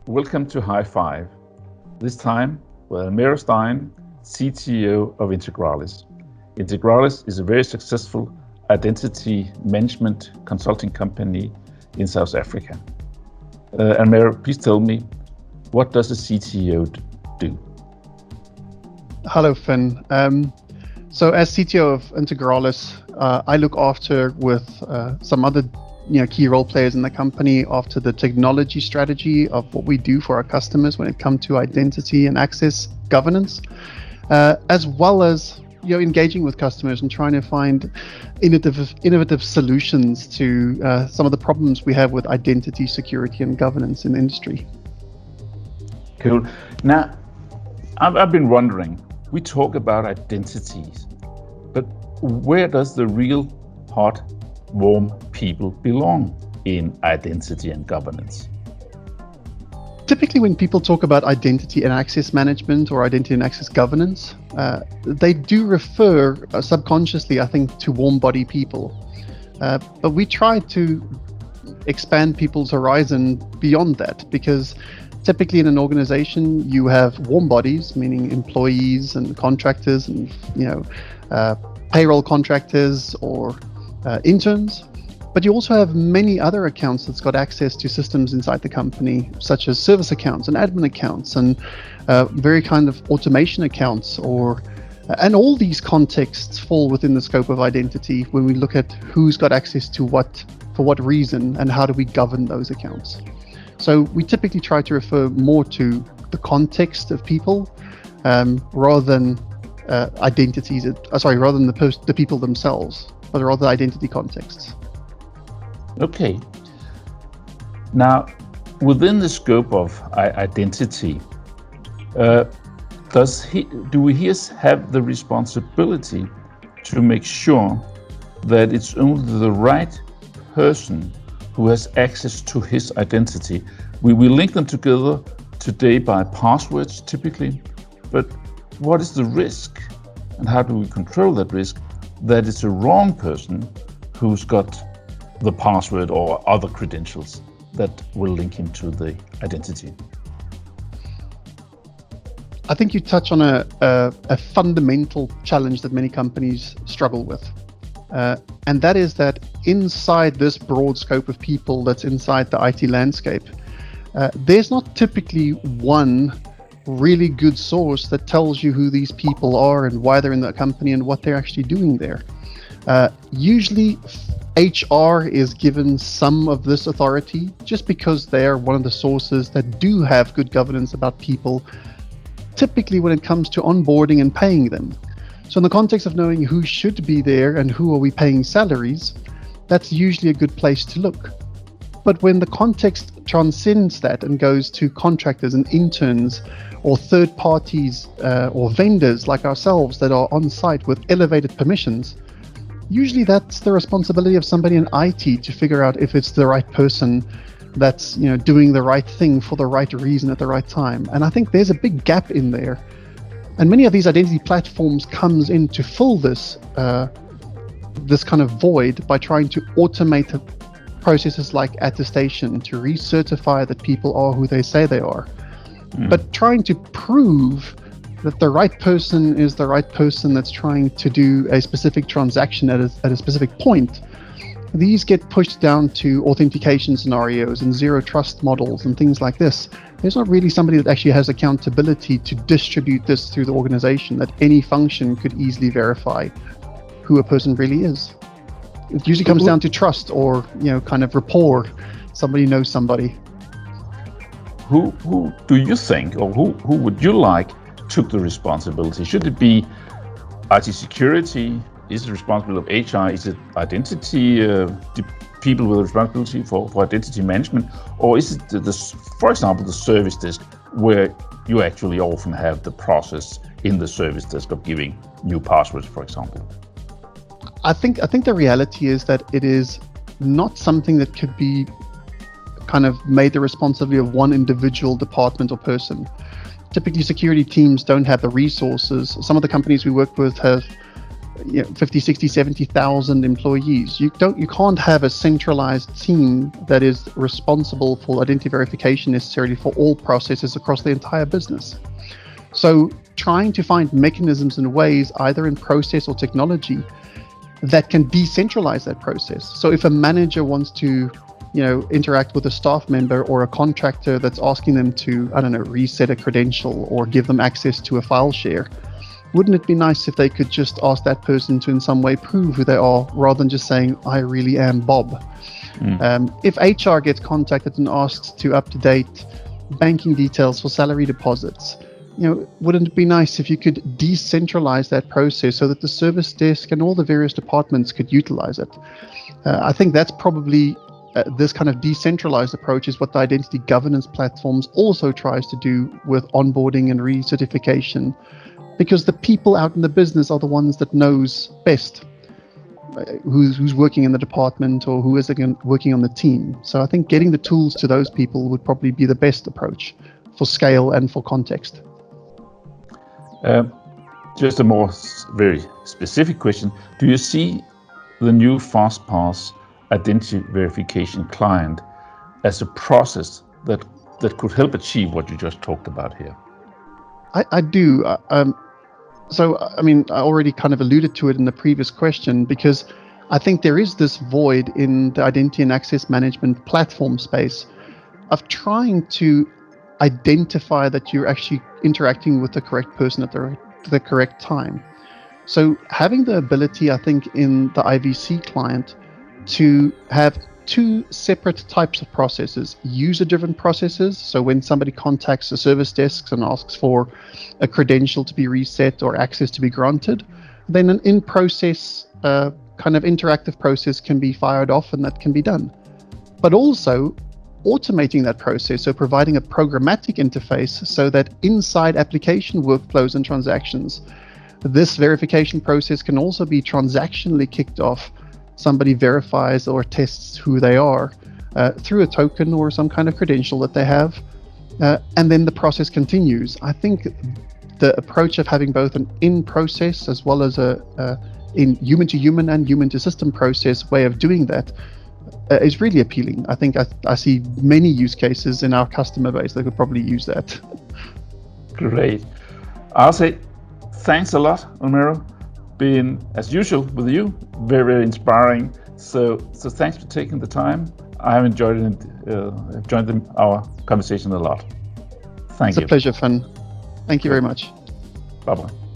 Welcome to High5. This time with Almero Stein, CTO of Integralis. Integralis is a very successful identity management consulting company in South Africa. Almero, please tell me, what does a CTO do? Hello, Finn. So as CTO of Integralis, I look after with some other key role players in the company after the technology strategy of what we do for our customers when it comes to identity and access governance, as well as engaging with customers and trying to find innovative solutions to some of the problems we have with identity, security, and governance in the industry. Cool. Now, I've been wondering, we talk about identities, but where does the real hot, warm people belong in identity and governance? Typically, when people talk about identity and access management or identity and access governance, they do refer subconsciously, I think, to warm body people. But we try to expand people's horizon beyond that, because typically in an organization, you have warm bodies, meaning employees and contractors and payroll contractors or interns. But you also have many other accounts that's got access to systems inside the company, such as service accounts and admin accounts and very kind of automation accounts, and all these contexts fall within the scope of identity when we look at who's got access to what, for what reason, and how do we govern those accounts. So we typically try to refer more to the context of people rather than identities. Rather than the people themselves, but rather identity contexts. Okay. Now, within the scope of identity, do we here have the responsibility to make sure that it's only the right person who has access to his identity? We link them together today by passwords typically, but what is the risk and how do we control that risk that it's a wrong person who's got the password or other credentials that will link him to the identity? I think you touch on a fundamental challenge that many companies struggle with. And that is that inside this broad scope of people that's inside the IT landscape, there's not typically one really good source that tells you who these people are and why they're in the company and what they're actually doing there. Usually HR is given some of this authority just because they're one of the sources that do have good governance about people, typically when it comes to onboarding and paying them. So in the context of knowing who should be there and who are we paying salaries, that's usually a good place to look. But when the context transcends that and goes to contractors and interns or third parties or vendors like ourselves that are on site with elevated permissions, usually that's the responsibility of somebody in IT to figure out if it's the right person that's doing the right thing for the right reason at the right time. And I think there's a big gap in there. And many of these identity platforms comes in to fill this kind of void by trying to automate processes like attestation to recertify that people are who they say they are. But trying to prove that the right person is the right person that's trying to do a specific transaction at a specific point, these get pushed down to authentication scenarios and zero trust models and things like this. There's not really somebody that actually has accountability to distribute this through the organization, that any function could easily verify who a person really is. It usually comes down to trust or kind of rapport. Somebody knows somebody. Who do you think, or who would you like took the responsibility? Should it be IT security? Is it responsibility of HR? Is it identity people with responsibility for identity management? Or is it, for example, the service desk, where you actually often have the process in the service desk of giving new passwords, for example? I think the reality is that it is not something that could be kind of made the responsibility of one individual department or person. Typically, security teams don't have the resources. Some of the companies we work with have 50, 60, 70,000 employees. You can't have a centralized team that is responsible for identity verification necessarily for all processes across the entire business. So trying to find mechanisms and ways, either in process or technology, that can decentralize that process. So if a manager wants to interact with a staff member or a contractor that's asking them to, reset a credential or give them access to a file share, wouldn't it be nice if they could just ask that person to in some way prove who they are, rather than just saying, I really am Bob? If HR gets contacted and asked to up-to-date banking details for salary deposits, wouldn't it be nice if you could decentralize that process so that the service desk and all the various departments could utilize it? I think that's probably this kind of decentralized approach is what the identity governance platforms also tries to do with onboarding and recertification, because the people out in the business are the ones that knows best who's working in the department or who is working on the team. So I think getting the tools to those people would probably be the best approach for scale and for context. Just a very specific question. Do you see the new FastPass identity verification client as a process that could help achieve what you just talked about here? I do. So, I already kind of alluded to it in the previous question, because I think there is this void in the identity and access management platform space of trying to identify that you're actually interacting with the correct person at the correct time. So having the ability, I think, in the IVC client to have two separate types of processes: user-driven processes. So when somebody contacts the service desks and asks for a credential to be reset or access to be granted, then an in-process kind of interactive process can be fired off, and that can be done. But also automating that process, so providing a programmatic interface so that inside application workflows and transactions, this verification process can also be transactionally kicked off. Somebody verifies or tests who they are through a token or some kind of credential that they have, and then the process continues. I think the approach of having both an in-process as well as a in human-to-human and human-to-system process way of doing that is really appealing. I think I see many use cases in our customer base that could probably use that. Great. I'll say thanks a lot, Almero. Been, as usual with you, very, very inspiring. So thanks for taking the time. I have enjoyed our conversation a lot. Thank you. It's a pleasure, Finn. Thank you very much. Bye-bye.